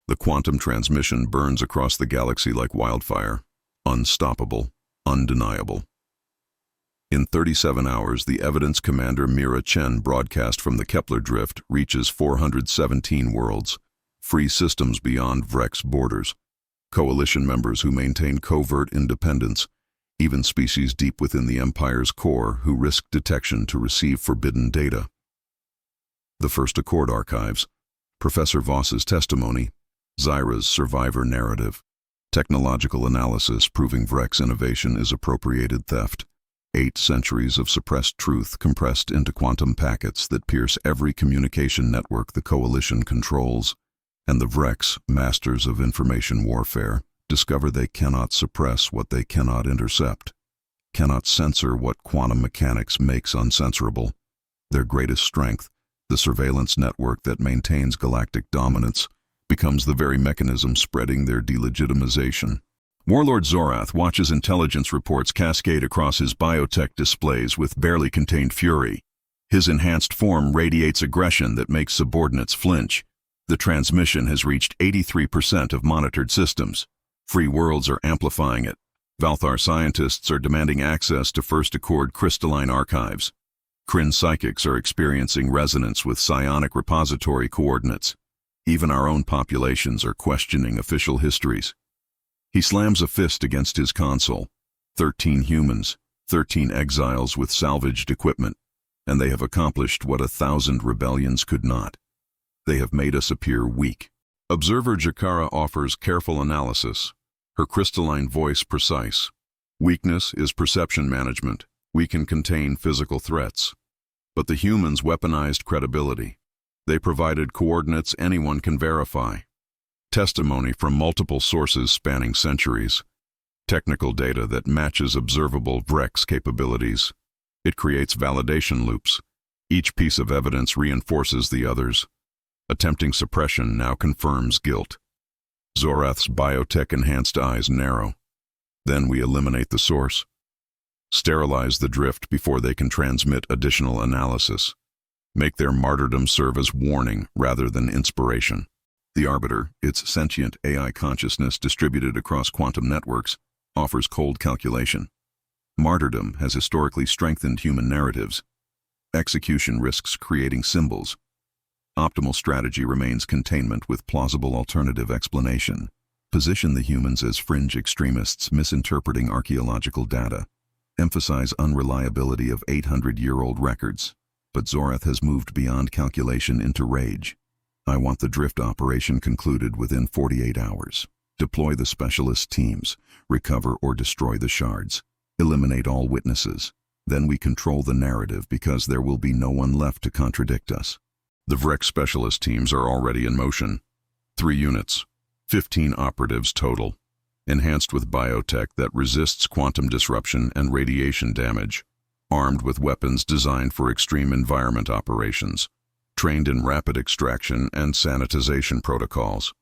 The quantum transmission burns across the galaxy like wildfire, unstoppable, undeniable. In 37 hours, the evidence commander Mira broadcast from the Kepler drift reaches 417 worlds, free systems beyond Vrex borders, coalition members who maintain covert independence, even species deep within the Empire's core who risk detection to receive forbidden data. The First Accord archives, Professor Voss's testimony, Zyra's survivor narrative, technological analysis proving Vrex innovation is appropriated theft, 8 centuries of suppressed truth compressed into quantum packets that pierce every communication network the Coalition controls, and the Vrex, masters of information warfare, discover they cannot suppress what they cannot intercept, cannot censor what quantum mechanics makes uncensorable. Their greatest strength, the surveillance network that maintains galactic dominance, becomes the very mechanism spreading their delegitimization. Warlord Zorath watches intelligence reports cascade across his biotech displays with barely contained fury. His enhanced form radiates aggression that makes subordinates flinch. The transmission has reached 83% of monitored systems. Free worlds are amplifying it. Valthar scientists are demanding access to First Accord crystalline archives. Kryn psychics are experiencing resonance with psionic repository coordinates. Even our own populations are questioning official histories. He slams a fist against his console. 13 humans, 13 exiles with salvaged equipment, and they have accomplished what 1,000 rebellions could not. They have made us appear weak. Observer Jakara offers careful analysis, her crystalline voice precise. Weakness is perception management. We can contain physical threats. But the humans weaponized credibility. They provided coordinates anyone can verify. Testimony from multiple sources spanning centuries. Technical data that matches observable Vrex capabilities. It creates validation loops. Each piece of evidence reinforces the others. Attempting suppression now confirms guilt. Zorath's biotech-enhanced eyes narrow. Then we eliminate the source. Sterilize the drift before they can transmit additional analysis. Make their martyrdom serve as warning rather than inspiration. The Arbiter, its sentient AI consciousness distributed across quantum networks, offers cold calculation. Martyrdom has historically strengthened human narratives. Execution risks creating symbols. Optimal strategy remains containment with plausible alternative explanation. Position the humans as fringe extremists misinterpreting archaeological data. Emphasize unreliability of 800-year-old records. But Zorath has moved beyond calculation into rage. I want the drift operation concluded within 48 hours. Deploy the specialist teams, recover or destroy the shards, eliminate all witnesses. Then we control the narrative because there will be no one left to contradict us. The Vrex specialist teams are already in motion. 3 units, 15 operatives total, enhanced with biotech that resists quantum disruption and radiation damage, armed with weapons designed for extreme environment operations, trained in rapid extraction and sanitization protocols.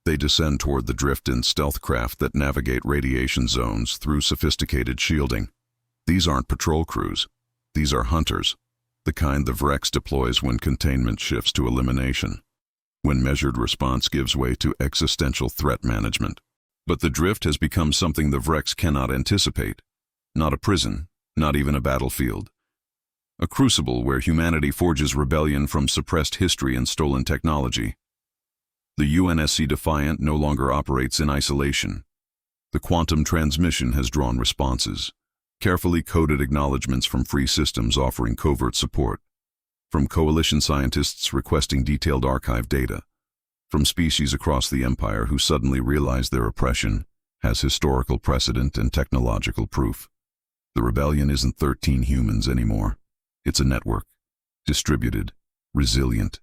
They descend toward the drift in stealth craft that navigate radiation zones through sophisticated shielding. These aren't patrol crews. These are hunters, the kind the Vrex deploys when containment shifts to elimination, when measured response gives way to existential threat management. But the drift has become something the Vrex cannot anticipate. Not a prison, not even a battlefield. A crucible where humanity forges rebellion from suppressed history and stolen technology. The UNSC Defiant no longer operates in isolation. The quantum transmission has drawn responses. Carefully coded acknowledgments from free systems offering covert support. From coalition scientists requesting detailed archive data. From species across the Empire who suddenly realize their oppression has historical precedent and technological proof. The rebellion isn't 13 humans anymore. It's a network, distributed, resilient,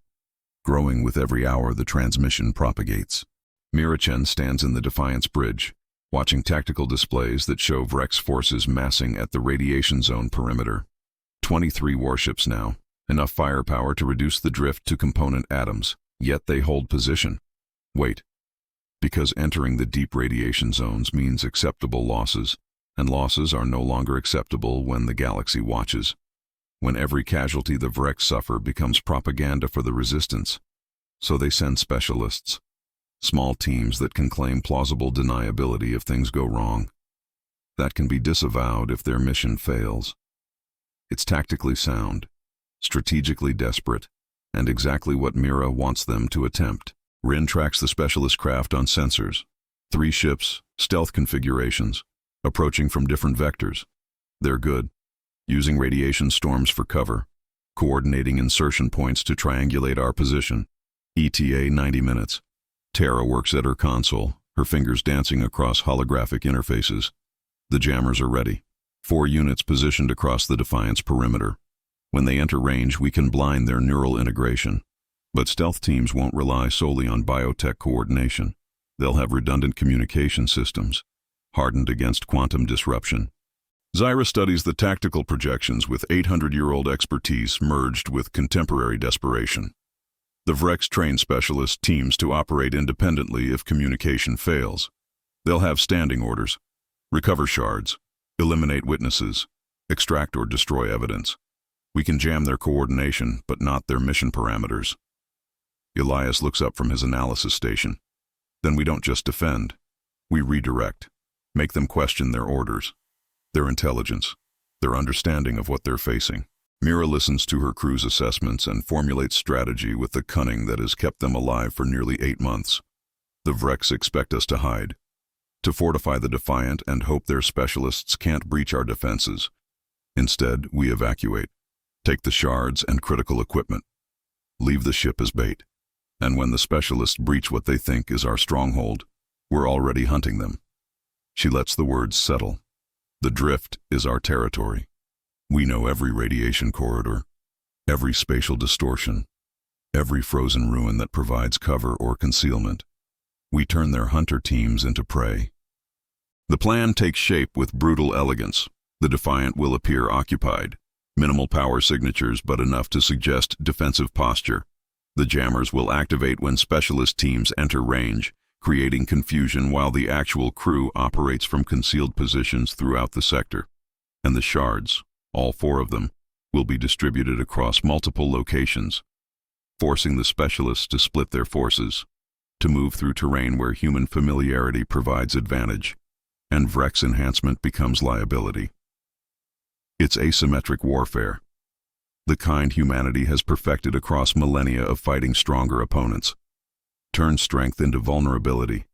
growing with every hour the transmission propagates. Mira stands in the Defiance Bridge, watching tactical displays that show Vrex forces massing at the radiation zone perimeter. 23 warships now, enough firepower to reduce the drift to component atoms, yet they hold position. Wait, because entering the deep radiation zones means acceptable losses, and losses are no longer acceptable when the galaxy watches. When every casualty the Vrex suffer becomes propaganda for the resistance. So they send specialists. Small teams that can claim plausible deniability if things go wrong. That can be disavowed if their mission fails. It's tactically sound, strategically desperate, and exactly what Mira wants them to attempt. Rin tracks the specialist craft on sensors. 3 ships, stealth configurations, approaching from different vectors. They're good, using radiation storms for cover, coordinating insertion points to triangulate our position. ETA 90 minutes. Tara works at her console, her fingers dancing across holographic interfaces. The jammers are ready. 4 units positioned across the Defiance perimeter. When they enter range, we can blind their neural integration. But stealth teams won't rely solely on biotech coordination. They'll have redundant communication systems, hardened against quantum disruption. Zyra studies the tactical projections with 800-year-old expertise merged with contemporary desperation. The Vrex train specialist teams to operate independently if communication fails. They'll have standing orders, recover shards, eliminate witnesses, extract or destroy evidence. We can jam their coordination, but not their mission parameters. Elias looks up from his analysis station. Then we don't just defend. We redirect, make them question their orders, their intelligence, their understanding of what they're facing. Mira listens to her crew's assessments and formulates strategy with the cunning that has kept them alive for nearly 8 months. The Vrex expect us to hide, to fortify the Defiant and hope their specialists can't breach our defenses. Instead, we evacuate, take the shards and critical equipment, leave the ship as bait. And when the specialists breach what they think is our stronghold, we're already hunting them. She lets the words settle. The drift is our territory. We know every radiation corridor, every spatial distortion, every frozen ruin that provides cover or concealment. We turn their hunter teams into prey. The plan takes shape with brutal elegance. The Defiant will appear occupied. Minimal power signatures, but enough to suggest defensive posture. The jammers will activate when specialist teams enter range, creating confusion while the actual crew operates from concealed positions throughout the sector. And the shards, all 4 of them, will be distributed across multiple locations, forcing the specialists to split their forces, to move through terrain where human familiarity provides advantage, and Vrex enhancement becomes liability. It's asymmetric warfare, the kind humanity has perfected across millennia of fighting stronger opponents. Turn strength into vulnerability.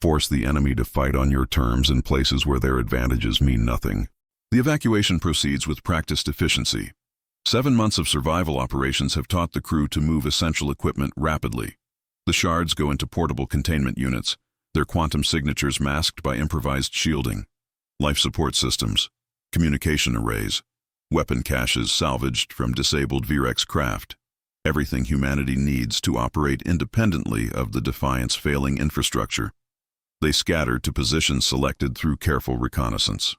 Force the enemy to fight on your terms in places where their advantages mean nothing. The evacuation proceeds with practiced efficiency. 7 months of survival operations have taught the crew to move essential equipment rapidly. The shards go into portable containment units, their quantum signatures masked by improvised shielding. Life support systems, communication arrays, weapon caches salvaged from disabled Vrex craft. Everything humanity needs to operate independently of the Defiant's failing infrastructure. They scatter to positions selected through careful reconnaissance.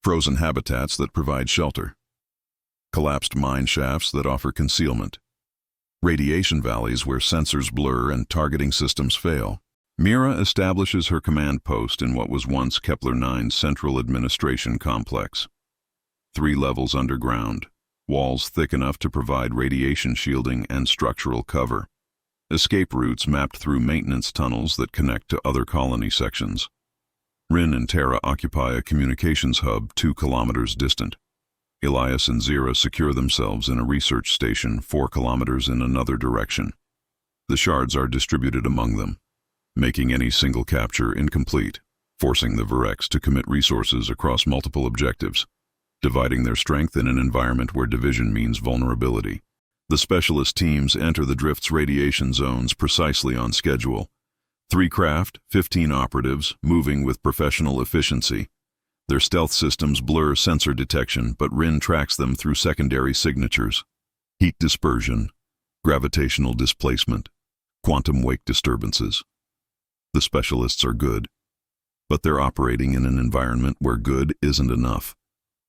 Frozen habitats that provide shelter. Collapsed mine shafts that offer concealment. Radiation valleys where sensors blur and targeting systems fail. Mira establishes her command post in what was once Kepler-9's central administration complex. 3 levels underground, walls thick enough to provide radiation shielding and structural cover. Escape routes mapped through maintenance tunnels that connect to other colony sections. Rin and Tara occupy a communications hub 2 kilometers distant. Elias and Zyra secure themselves in a research station 4 kilometers in another direction. The shards are distributed among them, making any single capture incomplete, forcing the Vrex to commit resources across multiple objectives, dividing their strength in an environment where division means vulnerability. The specialist teams enter the drift's radiation zones precisely on schedule. 3 craft, 15 operatives, moving with professional efficiency. Their stealth systems blur sensor detection, but Rin tracks them through secondary signatures. Heat dispersion, gravitational displacement, quantum wake disturbances. The specialists are good, but they're operating in an environment where good isn't enough,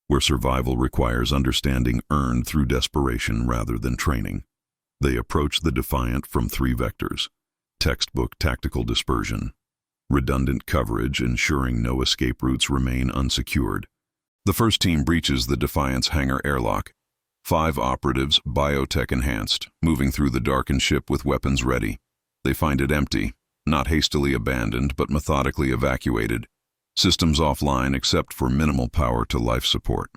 where survival requires understanding earned through desperation rather than training. They approach the Defiant from 3 vectors: textbook tactical dispersion, redundant coverage ensuring no escape routes remain unsecured. The first team breaches the Defiant's hangar airlock. 5 operatives, biotech enhanced, moving through the darkened ship with weapons ready. They find it empty, not hastily abandoned but methodically evacuated, systems offline except for minimal power to life support.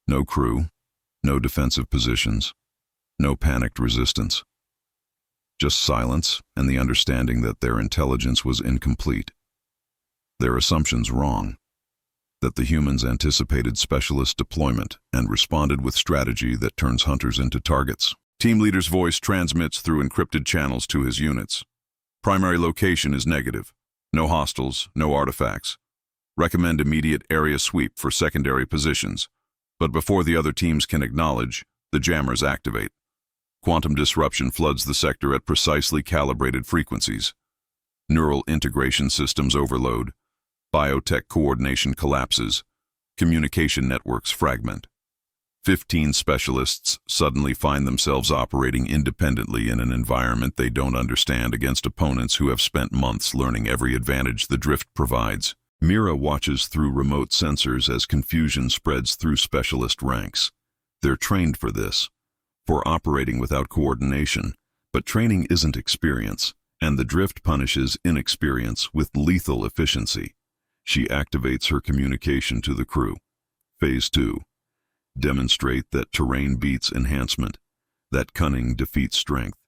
No crew, no defensive positions, no panicked resistance. Just silence and the understanding that their intelligence was incomplete. Their assumptions wrong. That the humans anticipated specialist deployment and responded with strategy that turns hunters into targets. Team leader's voice transmits through encrypted channels to his units. Primary location is negative. No hostiles, no artifacts. Recommend immediate area sweep for secondary positions. But before the other teams can acknowledge, the jammers activate. Quantum disruption floods the sector at precisely calibrated frequencies. Neural integration systems overload. Biotech coordination collapses. Communication networks fragment. 15 specialists suddenly find themselves operating independently in an environment they don't understand against opponents who have spent months learning every advantage the drift provides. Mira watches through remote sensors as confusion spreads through specialist ranks. They're trained for this, for operating without coordination, but training isn't experience, and the drift punishes inexperience with lethal efficiency. She activates her communication to the crew. Phase 2. Demonstrate that terrain beats enhancement, that cunning defeats strength,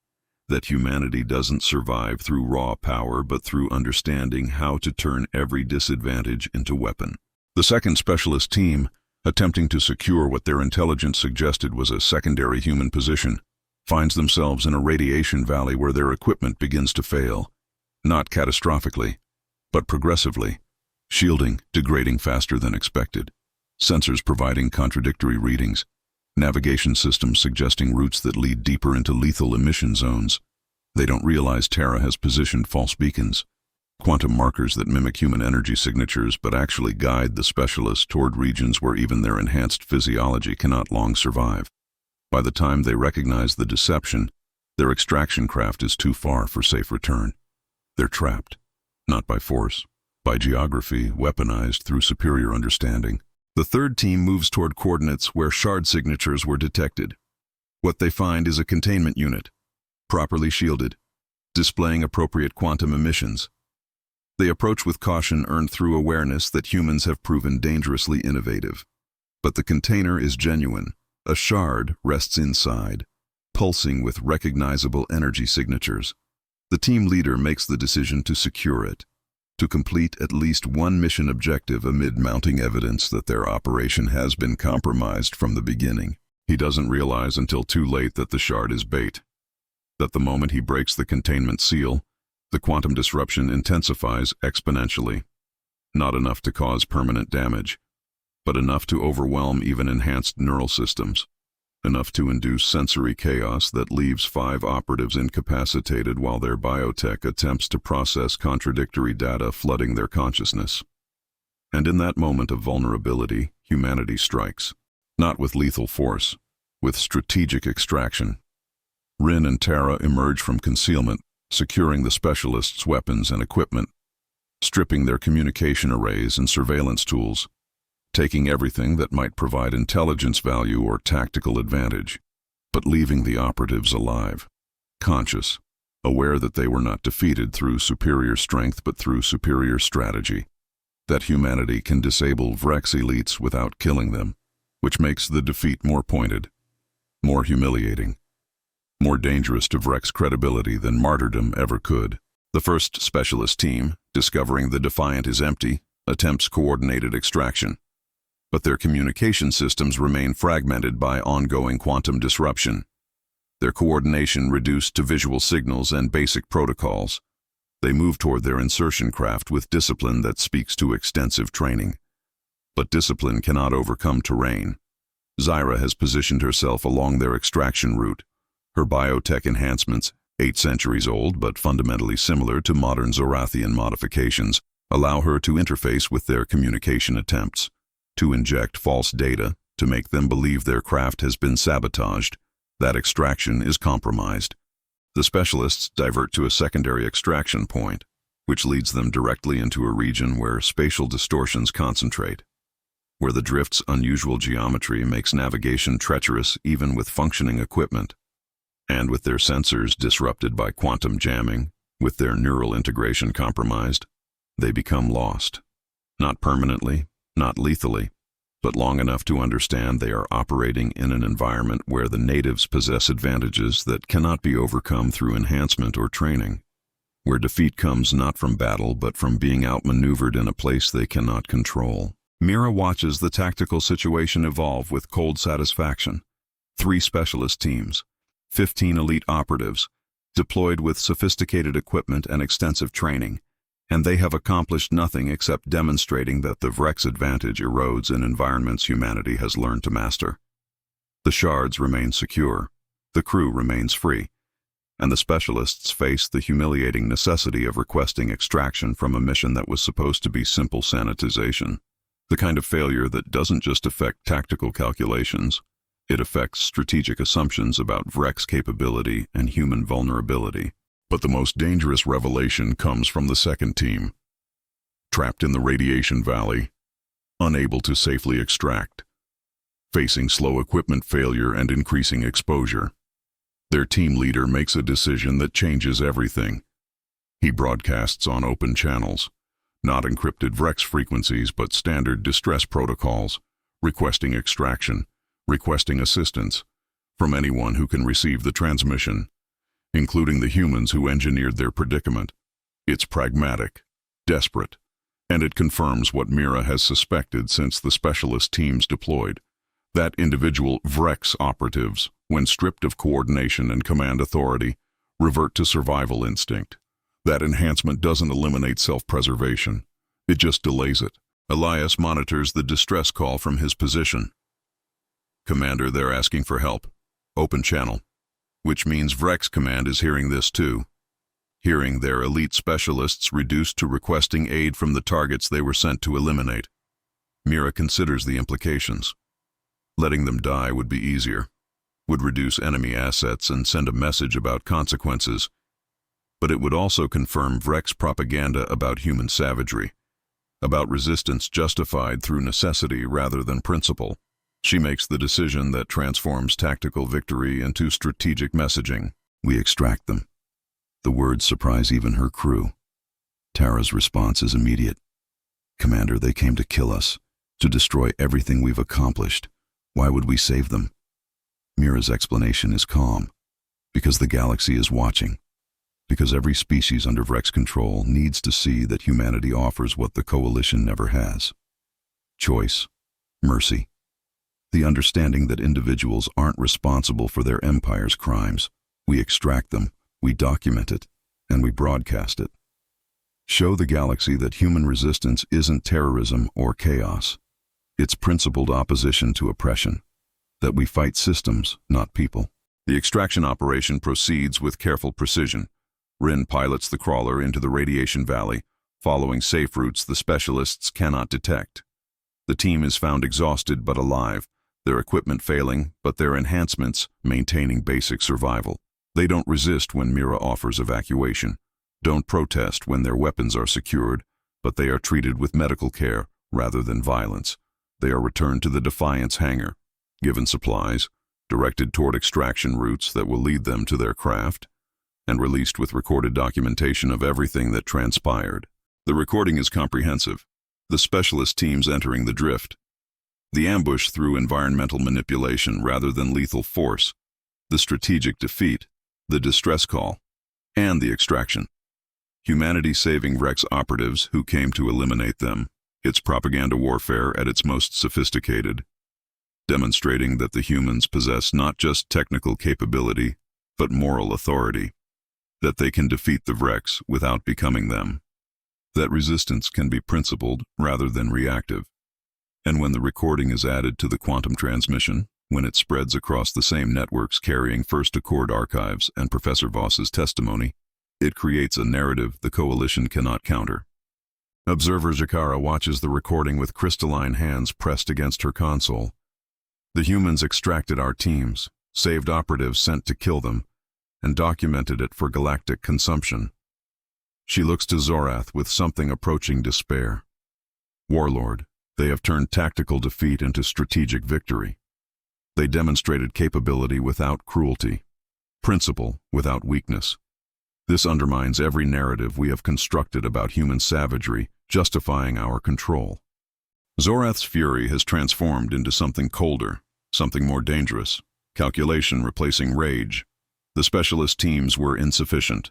that humanity doesn't survive through raw power but through understanding how to turn every disadvantage into weapon. The second specialist team, attempting to secure what their intelligence suggested was a secondary human position, finds themselves in a radiation valley where their equipment begins to fail, not catastrophically, but progressively. Shielding degrading faster than expected. Sensors providing contradictory readings. Navigation systems suggesting routes that lead deeper into lethal emission zones. They don't realize Terra has positioned false beacons. Quantum markers that mimic human energy signatures but actually guide the specialists toward regions where even their enhanced physiology cannot long survive. By the time they recognize the deception, their extraction craft is too far for safe return. They're trapped, not by force, by geography, weaponized through superior understanding. The third team moves toward coordinates where shard signatures were detected. What they find is a containment unit, properly shielded, displaying appropriate quantum emissions. They approach with caution earned through awareness that humans have proven dangerously innovative. But the container is genuine. A shard rests inside, pulsing with recognizable energy signatures. The team leader makes the decision to secure it, to complete at least one mission objective amid mounting evidence that their operation has been compromised from the beginning. He doesn't realize until too late that the shard is bait, that the moment he breaks the containment seal, the quantum disruption intensifies exponentially. Not enough to cause permanent damage, but enough to overwhelm even enhanced neural systems. Enough to induce sensory chaos that leaves 5 operatives incapacitated while their biotech attempts to process contradictory data flooding their consciousness. And in that moment of vulnerability, humanity strikes. Not with lethal force, with strategic extraction. Rin and Terra emerge from concealment, securing the specialists' weapons and equipment, stripping their communication arrays and surveillance tools, taking everything that might provide intelligence value or tactical advantage, but leaving the operatives alive, conscious, aware that they were not defeated through superior strength but through superior strategy, that humanity can disable Vrex elites without killing them, which makes the defeat more pointed, more humiliating, more dangerous to Vrex credibility than martyrdom ever could. The first specialist team, discovering the Defiant is empty, attempts coordinated extraction. But their communication systems remain fragmented by ongoing quantum disruption. Their coordination reduced to visual signals and basic protocols. They move toward their insertion craft with discipline that speaks to extensive training. But discipline cannot overcome terrain. Zyra has positioned herself along their extraction route. Her biotech enhancements, 8 centuries old but fundamentally similar to modern Zorathian modifications, allow her to interface with their communication attempts. To inject false data, to make them believe their craft has been sabotaged, that extraction is compromised. The specialists divert to a secondary extraction point, which leads them directly into a region where spatial distortions concentrate, where the drift's unusual geometry makes navigation treacherous even with functioning equipment, and with their sensors disrupted by quantum jamming, With their neural integration compromised, they become lost. Not permanently, not lethally, but long enough to understand they are operating in an environment where the natives possess advantages that cannot be overcome through enhancement or training, where defeat comes not from battle but from being outmaneuvered in a place they cannot control. Mira watches the tactical situation evolve with cold satisfaction. 3 specialist teams, 15 elite operatives, deployed with sophisticated equipment and extensive training, and they have accomplished nothing except demonstrating that the Vrex advantage erodes in environments humanity has learned to master. The shards remain secure, the crew remains free, and the specialists face the humiliating necessity of requesting extraction from a mission that was supposed to be simple sanitization. The kind of failure that doesn't just affect tactical calculations, it affects strategic assumptions about Vrex capability and human vulnerability. But the most dangerous revelation comes from the second team. Trapped in the radiation valley, unable to safely extract, facing slow equipment failure and increasing exposure, their team leader makes a decision that changes everything. He broadcasts on open channels, not encrypted Vrex frequencies but standard distress protocols, requesting extraction, requesting assistance from anyone who can receive the transmission, including the humans who engineered their predicament. It's pragmatic, desperate, and it confirms what Mira has suspected since the specialist teams deployed, that individual Vrex operatives, when stripped of coordination and command authority, revert to survival instinct. That enhancement doesn't eliminate self-preservation, it just delays it. Elias monitors the distress call from his position. Commander, they're asking for help. Open channel. Which means Vrex Command is hearing this too. Hearing their elite specialists reduced to requesting aid from the targets they were sent to eliminate. Mira considers the implications. Letting them die would be easier, would reduce enemy assets and send a message about consequences, but it would also confirm Vrex propaganda about human savagery, about resistance justified through necessity rather than principle. She makes the decision that transforms tactical victory into strategic messaging. We extract them. The words surprise even her crew. Tara's response is immediate. Commander, they came to kill us, to destroy everything we've accomplished. Why would we save them? Mira's explanation is calm. Because the galaxy is watching. Because every species under Vrex control needs to see that humanity offers what the Coalition never has. Choice. Mercy. The understanding that individuals aren't responsible for their empire's crimes. We extract them, we document it, and we broadcast it. Show the galaxy that human resistance isn't terrorism or chaos. It's principled opposition to oppression. That we fight systems, not people. The extraction operation proceeds with careful precision. Rin pilots the crawler into the radiation valley, following safe routes the specialists cannot detect. The team is found exhausted but alive, their equipment failing, but their enhancements maintaining basic survival. They don't resist when Mira offers evacuation, don't protest when their weapons are secured, but they are treated with medical care rather than violence. They are returned to the Defiance hangar, given supplies, directed toward extraction routes that will lead them to their craft, and released with recorded documentation of everything that transpired. The recording is comprehensive. The specialist teams entering the drift. The ambush through environmental manipulation rather than lethal force. The strategic defeat. The distress call. And the extraction. Humanity saving Vrex operatives who came to eliminate them. It's propaganda warfare at its most sophisticated. Demonstrating that the humans possess not just technical capability, but moral authority. That they can defeat the Vrex without becoming them. That resistance can be principled rather than reactive. And when the recording is added to the quantum transmission, when it spreads across the same networks carrying First Accord archives and Professor Voss's testimony, it creates a narrative the Coalition cannot counter. Observer Jakara watches the recording with crystalline hands pressed against her console. The humans extracted our teams, saved operatives sent to kill them, and documented it for galactic consumption. She looks to Zorath with something approaching despair. Warlord, they have turned tactical defeat into strategic victory. They demonstrated capability without cruelty, principle without weakness. This undermines every narrative we have constructed about human savagery, justifying our control. Zorath's fury has transformed into something colder, something more dangerous. Calculation replacing rage. The specialist teams were insufficient.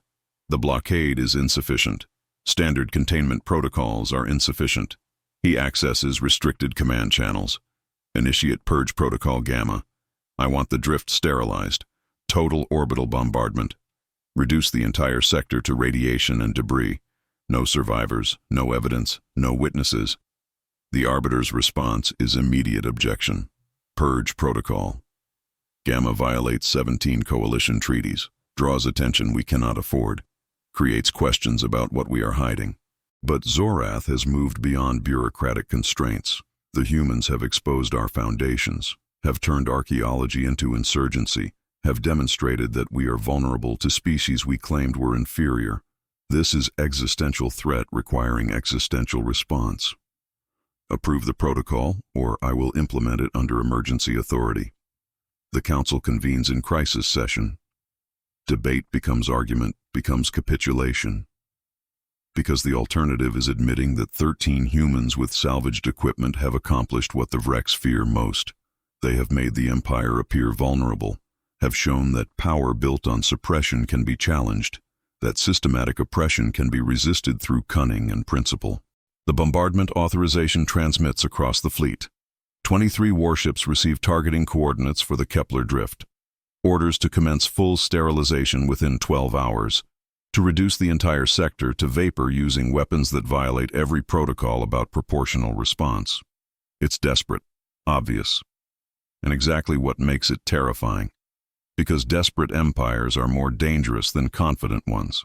The blockade is insufficient. Standard containment protocols are insufficient. He accesses restricted command channels. Initiate Purge Protocol Gamma. I want the drift sterilized. Total orbital bombardment. Reduce the entire sector to radiation and debris. No survivors, no evidence, no witnesses. The Arbiter's response is immediate objection. Purge Protocol. Gamma violates 17 coalition treaties, draws attention we cannot afford, creates questions about what we are hiding. But Zorath has moved beyond bureaucratic constraints. The humans have exposed our foundations, have turned archaeology into insurgency, have demonstrated that we are vulnerable to species we claimed were inferior. This is existential threat requiring existential response. Approve the protocol, or I will implement it under emergency authority. The Council convenes in crisis session. Debate becomes argument, becomes capitulation. Because the alternative is admitting that 13 humans with salvaged equipment have accomplished what the Vrex fear most. They have made the Empire appear vulnerable, have shown that power built on suppression can be challenged, that systematic oppression can be resisted through cunning and principle. The bombardment authorization transmits across the fleet. 23 warships receive targeting coordinates for the Kepler drift. Orders to commence full sterilization within 12 hours, to reduce the entire sector to vapor using weapons that violate every protocol about proportional response. It's desperate, obvious, and exactly what makes it terrifying. Because desperate empires are more dangerous than confident ones.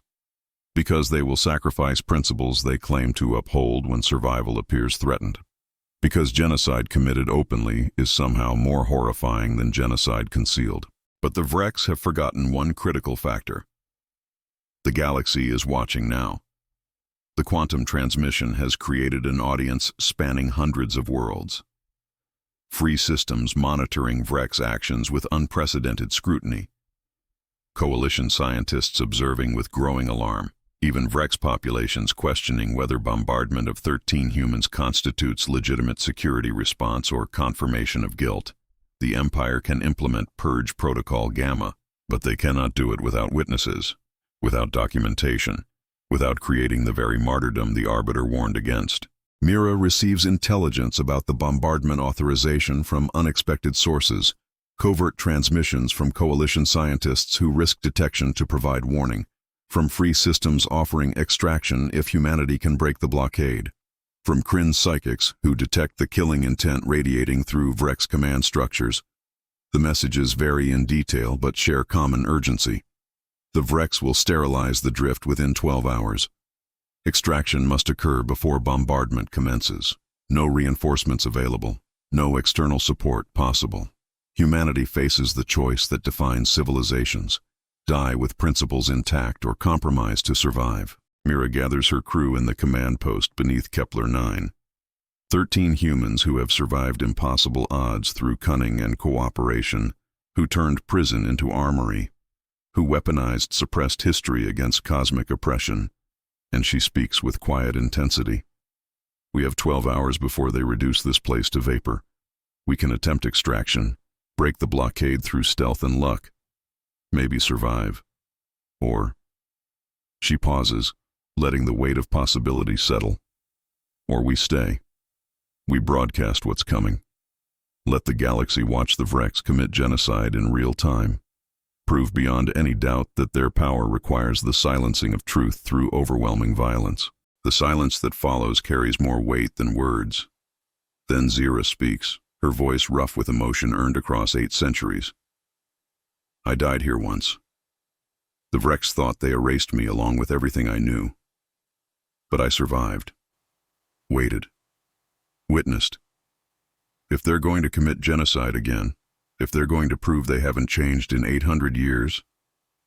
Because they will sacrifice principles they claim to uphold when survival appears threatened. Because genocide committed openly is somehow more horrifying than genocide concealed. But the Vrex have forgotten one critical factor. The galaxy is watching now. The quantum transmission has created an audience spanning hundreds of worlds. Free systems monitoring Vrex actions with unprecedented scrutiny. Coalition scientists observing with growing alarm. Even Vrex populations questioning whether bombardment of 13 humans constitutes legitimate security response or confirmation of guilt. The Empire can implement Purge Protocol Gamma, but they cannot do it without witnesses, without documentation, without creating the very martyrdom the Arbiter warned against. Mira receives intelligence about the bombardment authorization from unexpected sources, covert transmissions from coalition scientists who risk detection to provide warning, from free systems offering extraction if humanity can break the blockade, from Kryn psychics who detect the killing intent radiating through Vrex command structures. The messages vary in detail but share common urgency. The Vrex will sterilize the drift within 12 hours. Extraction must occur before bombardment commences. No reinforcements available. No external support possible. Humanity faces the choice that defines civilizations. Die with principles intact or compromise to survive. Mira gathers her crew in the command post beneath Kepler 9. 13 humans who have survived impossible odds through cunning and cooperation, who turned prison into armory, who weaponized suppressed history against cosmic oppression. And she speaks with quiet intensity. We have 12 hours before they reduce this place to vapor. We can attempt extraction, break the blockade through stealth and luck, maybe survive. Or, she pauses, letting the weight of possibility settle. Or we stay. We broadcast what's coming. Let the galaxy watch the Vrex commit genocide in real time. Prove beyond any doubt that their power requires the silencing of truth through overwhelming violence. The silence that follows carries more weight than words. Then Zira speaks, her voice rough with emotion earned across 8 centuries. I died here once. The Vrex thought they erased me along with everything I knew. But I survived. Waited. Witnessed. If they're going to commit genocide again, if they're going to prove they haven't changed in 800 years,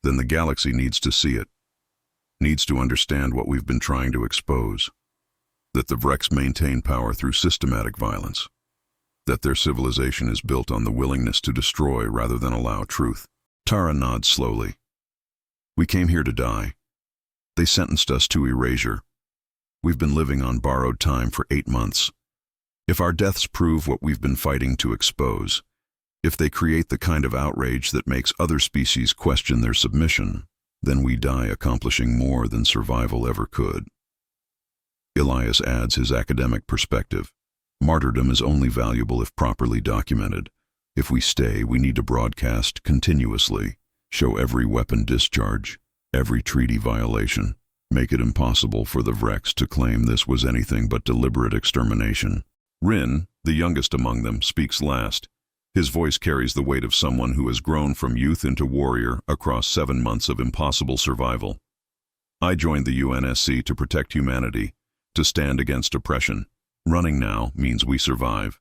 then the galaxy needs to see it, needs to understand what we've been trying to expose, that the Vrex maintain power through systematic violence, that their civilization is built on the willingness to destroy rather than allow truth. Tara nods slowly. We came here to die, They sentenced us to erasure. We've been living on borrowed time for 8 months. If our deaths prove what we've been fighting to expose, if they create the kind of outrage that makes other species question their submission, then we die accomplishing more than survival ever could. Elias adds his academic perspective. Martyrdom is only valuable if properly documented. If we stay, we need to broadcast continuously, show every weapon discharge, every treaty violation, make it impossible for the Vrex to claim this was anything but deliberate extermination. Rin, the youngest among them, speaks last. His voice carries the weight of someone who has grown from youth into warrior across 7 months of impossible survival. I joined the UNSC to protect humanity, to stand against oppression. Running now means we survive.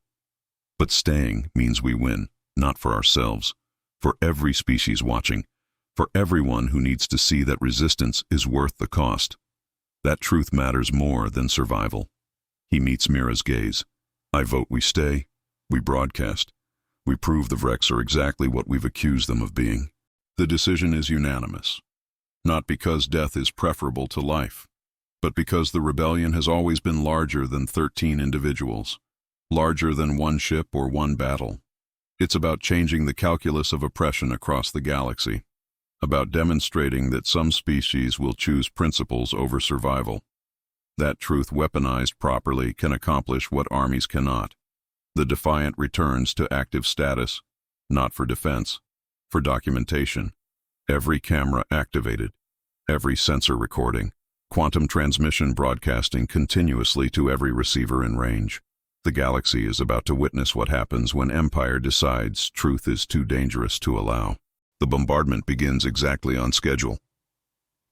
But staying means we win, not for ourselves, for every species watching, for everyone who needs to see that resistance is worth the cost. That truth matters more than survival. He meets Mira's gaze. I vote we stay, we broadcast. We prove the Vrex are exactly what we've accused them of being. The decision is unanimous. Not because death is preferable to life, but because the rebellion has always been larger than 13 individuals, larger than one ship or one battle. It's about changing the calculus of oppression across the galaxy, about demonstrating that some species will choose principles over survival. That truth, weaponized properly, can accomplish what armies cannot. The Defiant returns to active status, not for defense, for documentation. Every camera activated, every sensor recording, quantum transmission broadcasting continuously to every receiver in range. The galaxy is about to witness what happens when Empire decides truth is too dangerous to allow. The bombardment begins exactly on schedule.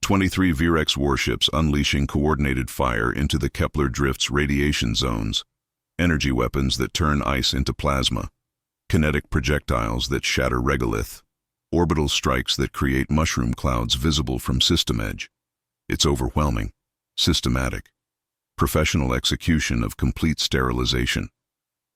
23 Vrex warships unleashing coordinated fire into the Kepler Drift's radiation zones, energy weapons that turn ice into plasma, kinetic projectiles that shatter regolith, orbital strikes that create mushroom clouds visible from system edge. It's overwhelming, systematic, professional execution of complete sterilization,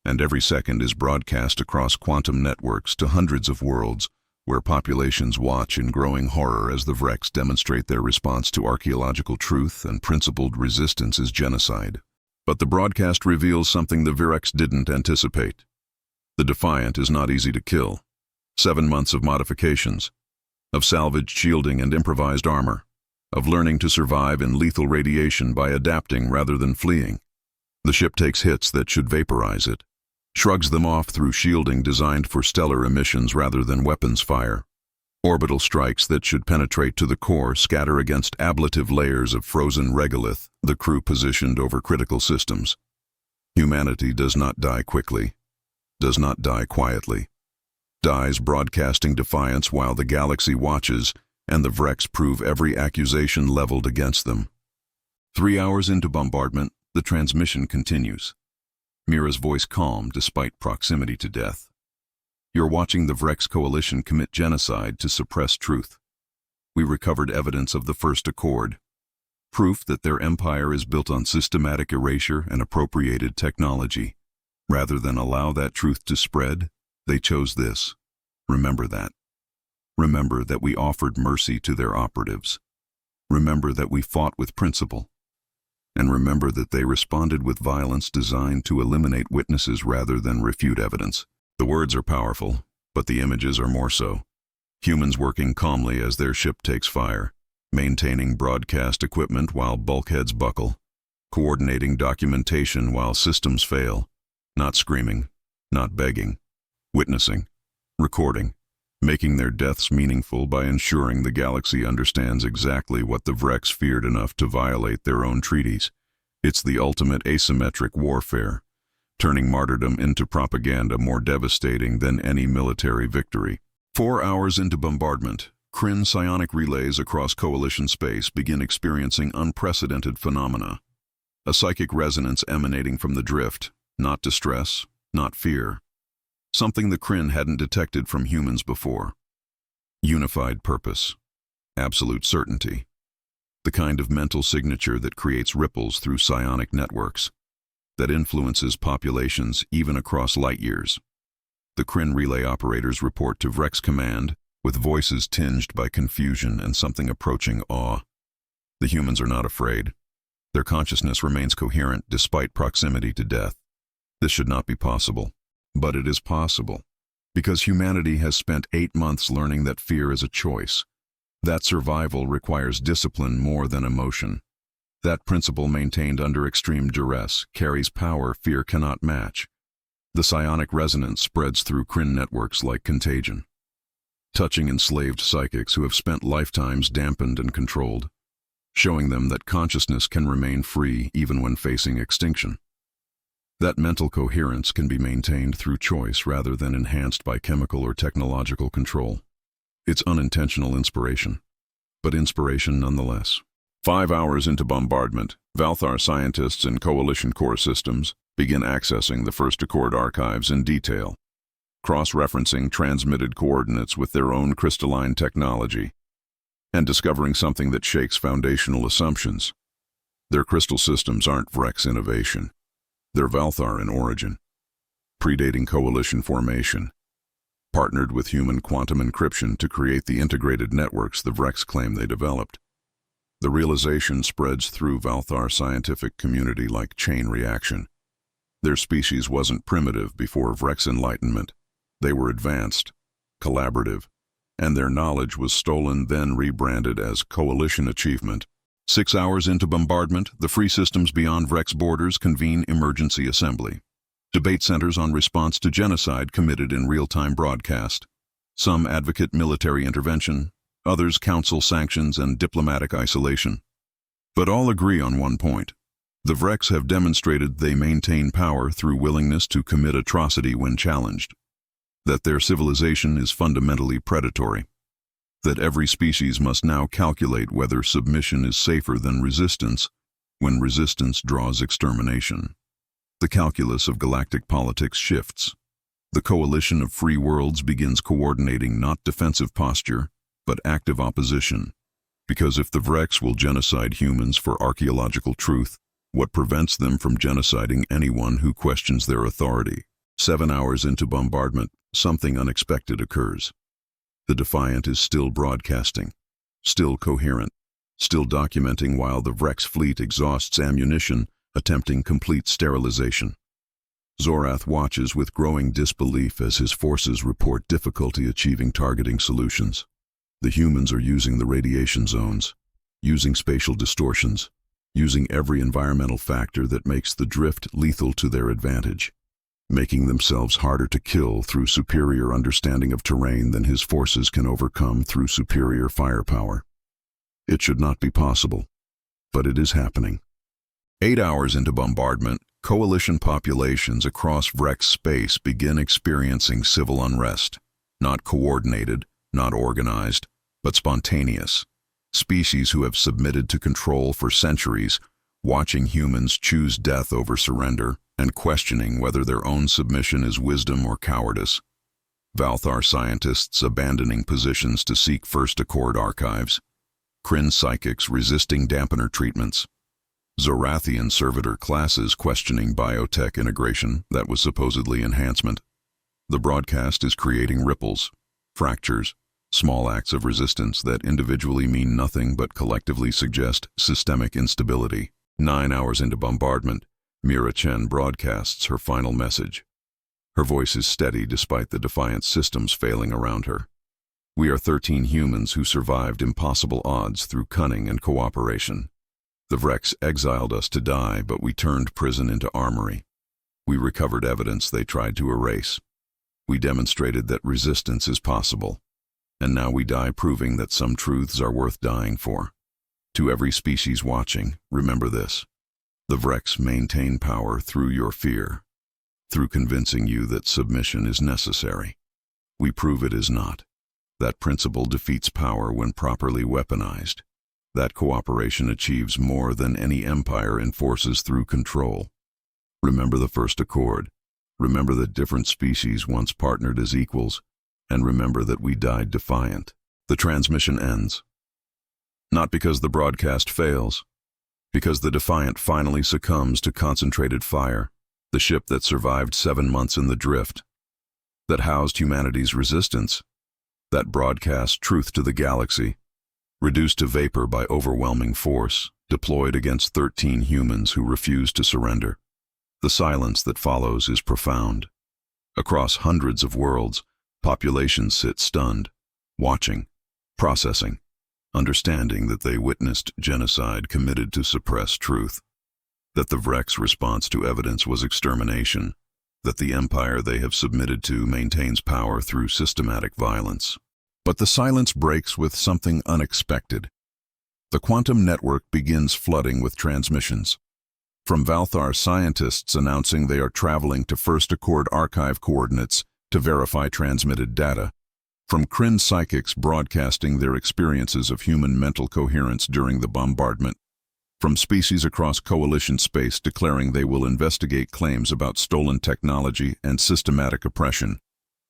and every second is broadcast across quantum networks to hundreds of worlds where populations watch in growing horror as the Vrex demonstrate their response to archaeological truth and principled resistance is genocide. But the broadcast reveals something the Vrex didn't anticipate. The Defiant is not easy to kill. 7 months of modifications, of salvaged shielding and improvised armor, of learning to survive in lethal radiation by adapting rather than fleeing. The ship takes hits that should vaporize it, shrugs them off through shielding designed for stellar emissions rather than weapons fire. Orbital strikes that should penetrate to the core scatter against ablative layers of frozen regolith, the crew positioned over critical systems. Humanity does not die quickly, does not die quietly, dies broadcasting defiance while the galaxy watches and the Vrex prove every accusation leveled against them. 3 hours into bombardment, the transmission continues. Mira's voice calm despite proximity to death. You're watching the Vrex Coalition commit genocide to suppress truth. We recovered evidence of the First Accord, proof that their empire is built on systematic erasure and appropriated technology. Rather than allow that truth to spread, they chose this. Remember that. Remember that we offered mercy to their operatives. Remember that we fought with principle. And remember that they responded with violence designed to eliminate witnesses rather than refute evidence. The words are powerful, but the images are more so. Humans working calmly as their ship takes fire, maintaining broadcast equipment while bulkheads buckle, coordinating documentation while systems fail, not screaming, not begging, witnessing, recording, making their deaths meaningful by ensuring the galaxy understands exactly what the Vrex feared enough to violate their own treaties. It's the ultimate asymmetric warfare, turning martyrdom into propaganda more devastating than any military victory. 4 hours into bombardment, Kryn psionic relays across Coalition space begin experiencing unprecedented phenomena. A psychic resonance emanating from the drift, not distress, not fear. Something the Kryn hadn't detected from humans before. Unified purpose. Absolute certainty. The kind of mental signature that creates ripples through psionic networks, that influences populations even across light years. The Kryn relay operators report to Vrex Command with voices tinged by confusion and something approaching awe. The humans are not afraid. Their consciousness remains coherent despite proximity to death. This should not be possible, but it is possible, because humanity has spent 8 months learning that fear is a choice, that survival requires discipline more than emotion. That principle maintained under extreme duress carries power fear cannot match. The psionic resonance spreads through Kryn networks like contagion, touching enslaved psychics who have spent lifetimes dampened and controlled, showing them that consciousness can remain free even when facing extinction. That mental coherence can be maintained through choice rather than enhanced by chemical or technological control. It's unintentional inspiration, but inspiration nonetheless. 5 hours into bombardment, Valthar scientists and Coalition core systems begin accessing the First Accord archives in detail, cross-referencing transmitted coordinates with their own crystalline technology, and discovering something that shakes foundational assumptions. Their crystal systems aren't Vrex innovation. They're Valthar in origin, predating Coalition formation, partnered with human quantum encryption to create the integrated networks the Vrex claim they developed. The realization spreads through Valthar scientific community like chain reaction. Their species wasn't primitive before Vrex enlightenment. They were advanced, collaborative, and their knowledge was stolen then rebranded as Coalition achievement. 6 hours into bombardment, the free systems beyond Vrex borders convene emergency assembly. Debate centers on response to genocide committed in real-time broadcast. Some advocate military intervention, others counsel sanctions and diplomatic isolation. But all agree on one point. The Vrex have demonstrated they maintain power through willingness to commit atrocity when challenged. That their civilization is fundamentally predatory. That every species must now calculate whether submission is safer than resistance when resistance draws extermination. The calculus of galactic politics shifts. The coalition of free worlds begins coordinating not defensive posture, but active opposition. Because if the Vrex will genocide humans for archaeological truth, what prevents them from genociding anyone who questions their authority? 7 hours into bombardment, something unexpected occurs. The Defiant is still broadcasting, still coherent, still documenting while the Vrex fleet exhausts ammunition, attempting complete sterilization. Zorath watches with growing disbelief as his forces report difficulty achieving targeting solutions. The humans are using the radiation zones, using spatial distortions, using every environmental factor that makes the drift lethal to their advantage, making themselves harder to kill through superior understanding of terrain than his forces can overcome through superior firepower. It should not be possible, but it is happening. 8 hours into bombardment, coalition populations across Vrex space begin experiencing civil unrest, not coordinated, not organized, but spontaneous. Species who have submitted to control for centuries, watching humans choose death over surrender, and questioning whether their own submission is wisdom or cowardice. Valthar scientists abandoning positions to seek First Accord archives. Kryn psychics resisting dampener treatments. Zorathian servitor classes questioning biotech integration that was supposedly enhancement. The broadcast is creating ripples, fractures, small acts of resistance that individually mean nothing but collectively suggest systemic instability. 9 hours into bombardment, Mira broadcasts her final message. Her voice is steady despite the defiance systems failing around her. We are 13 humans who survived impossible odds through cunning and cooperation. The Vrex exiled us to die, but we turned prison into armory. We recovered evidence they tried to erase. We demonstrated that resistance is possible. And now we die proving that some truths are worth dying for. To every species watching, remember this. The Vrex maintain power through your fear, through convincing you that submission is necessary. We prove it is not. That principle defeats power when properly weaponized. That cooperation achieves more than any empire enforces through control. Remember the First Accord. Remember that different species once partnered as equals, and remember that we died defiant. The transmission ends. Not because the broadcast fails, because the Defiant finally succumbs to concentrated fire, the ship that survived 7 months in the drift, that housed humanity's resistance, that broadcast truth to the galaxy. reduced to vapor by overwhelming force, deployed against 13 humans who refuse to surrender. The silence that follows is profound. Across hundreds of worlds, populations sit stunned, watching, processing, understanding that they witnessed genocide committed to suppress truth, that the Vrex response to evidence was extermination, that the empire they have submitted to maintains power through systematic violence. But the silence breaks with something unexpected. The quantum network begins flooding with transmissions. From Valthar scientists announcing they are traveling to First Accord archive coordinates to verify transmitted data. From Kryn psychics broadcasting their experiences of human mental coherence during the bombardment. From species across Coalition space declaring they will investigate claims about stolen technology and systematic oppression.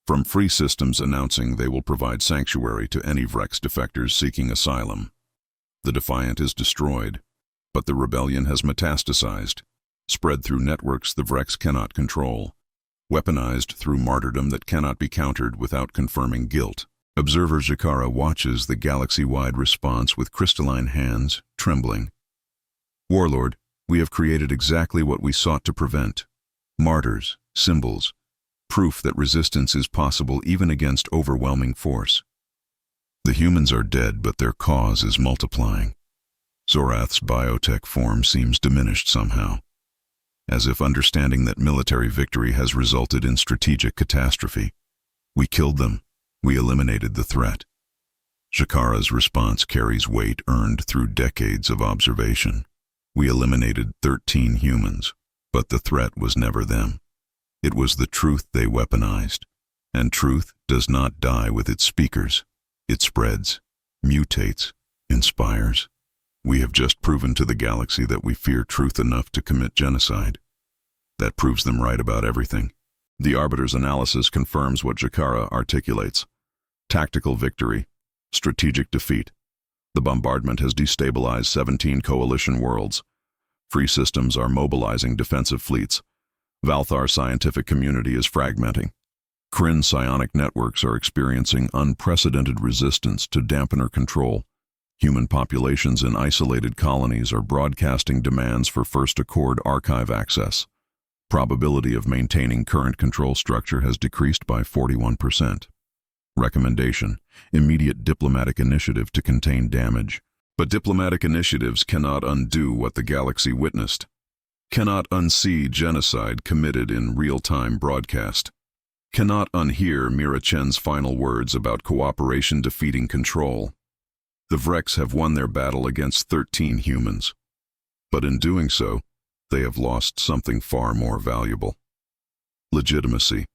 From free systems announcing they will provide sanctuary to any Vrex defectors seeking asylum. The Defiant is destroyed, but the rebellion has metastasized, spread through networks the Vrex cannot control, weaponized through martyrdom that cannot be countered without confirming guilt. Observer Jakara watches the galaxy-wide response with crystalline hands, trembling. Warlord, we have created exactly what we sought to prevent. Martyrs, symbols, proof that resistance is possible even against overwhelming force. The humans are dead, but their cause is multiplying. Zorath's biotech form seems diminished somehow, as if understanding that military victory has resulted in strategic catastrophe. We killed them. We eliminated the threat. Jakara's response carries weight earned through decades of observation. We eliminated 13 humans, but the threat was never them. It was the truth they weaponized, and truth does not die with its speakers. It spreads, mutates, inspires. We have just proven to the galaxy that we fear truth enough to commit genocide. That proves them right about everything. The Arbiter's analysis confirms what Jakara articulates. Tactical victory, strategic defeat. The bombardment has destabilized 17 Coalition worlds. Free systems are mobilizing defensive fleets. Valthar scientific community is fragmenting. Kryn psionic networks are experiencing unprecedented resistance to dampener control. Human populations in isolated colonies are broadcasting demands for First Accord archive access. Probability of maintaining current control structure has decreased by 41%. Recommendation: immediate diplomatic initiative to contain damage. But diplomatic initiatives cannot undo what the galaxy witnessed. Cannot unsee genocide committed in real-time broadcast. Cannot unhear Mira Chen's final words about cooperation defeating control. The Vrex have won their battle against 13 humans. But in doing so, they have lost something far more valuable. Legitimacy.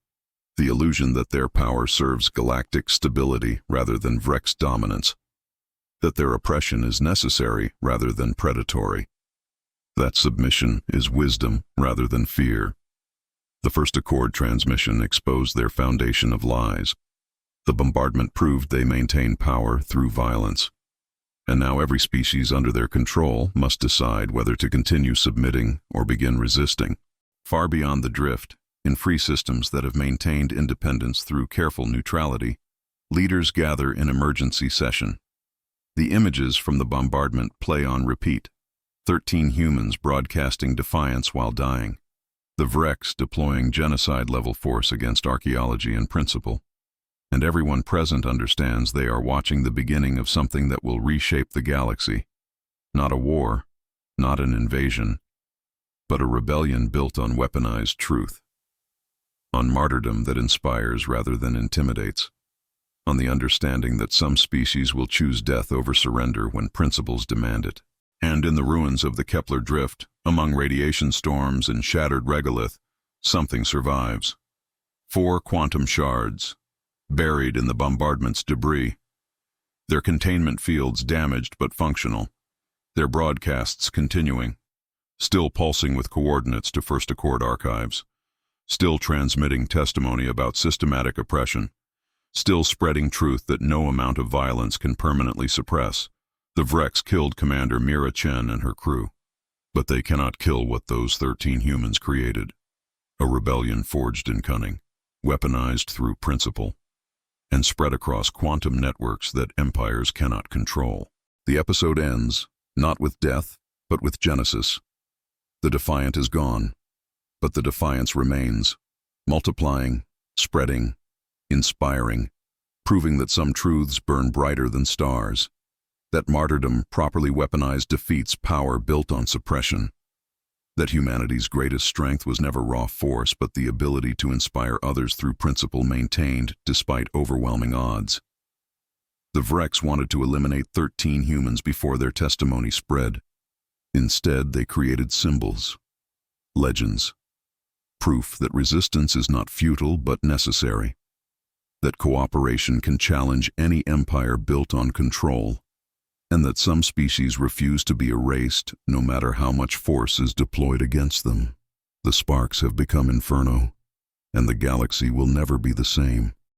The illusion that their power serves galactic stability rather than Vrex dominance. That their oppression is necessary rather than predatory. That submission is wisdom rather than fear. The First Accord transmission exposed their foundation of lies. The bombardment proved they maintain power through violence. And now every species under their control must decide whether to continue submitting or begin resisting. Far beyond the drift, in free systems that have maintained independence through careful neutrality, leaders gather in emergency session. The images from the bombardment play on repeat. 13 humans broadcasting defiance while dying. The Vrex deploying genocide-level force against archaeology and principle. And everyone present understands they are watching the beginning of something that will reshape the galaxy. Not a war, not an invasion, but a rebellion built on weaponized truth. On martyrdom that inspires rather than intimidates. On the understanding that some species will choose death over surrender when principles demand it. And in the ruins of the Kepler drift, among radiation storms and shattered regolith, something survives. 4 quantum shards, buried in the bombardment's debris. Their containment fields damaged but functional. Their broadcasts continuing. Still pulsing with coordinates to First Accord archives. Still transmitting testimony about systematic oppression. Still spreading truth that no amount of violence can permanently suppress. The Vrex killed Commander Mira Chen and her crew, but they cannot kill what those 13 humans created. A rebellion forged in cunning, weaponized through principle, and spread across quantum networks that empires cannot control. The episode ends, not with death, but with genesis. The defiant is gone, but the defiance remains, multiplying, spreading, inspiring, proving that some truths burn brighter than stars, that martyrdom properly weaponized defeats power built on suppression, that humanity's greatest strength was never raw force but the ability to inspire others through principle maintained despite overwhelming odds. The Vrex wanted to eliminate 13 humans before their testimony spread. Instead, they created symbols, legends, proof that resistance is not futile but necessary, that cooperation can challenge any empire built on control, and that some species refuse to be erased no matter how much force is deployed against them. The sparks have become inferno, and the galaxy will never be the same.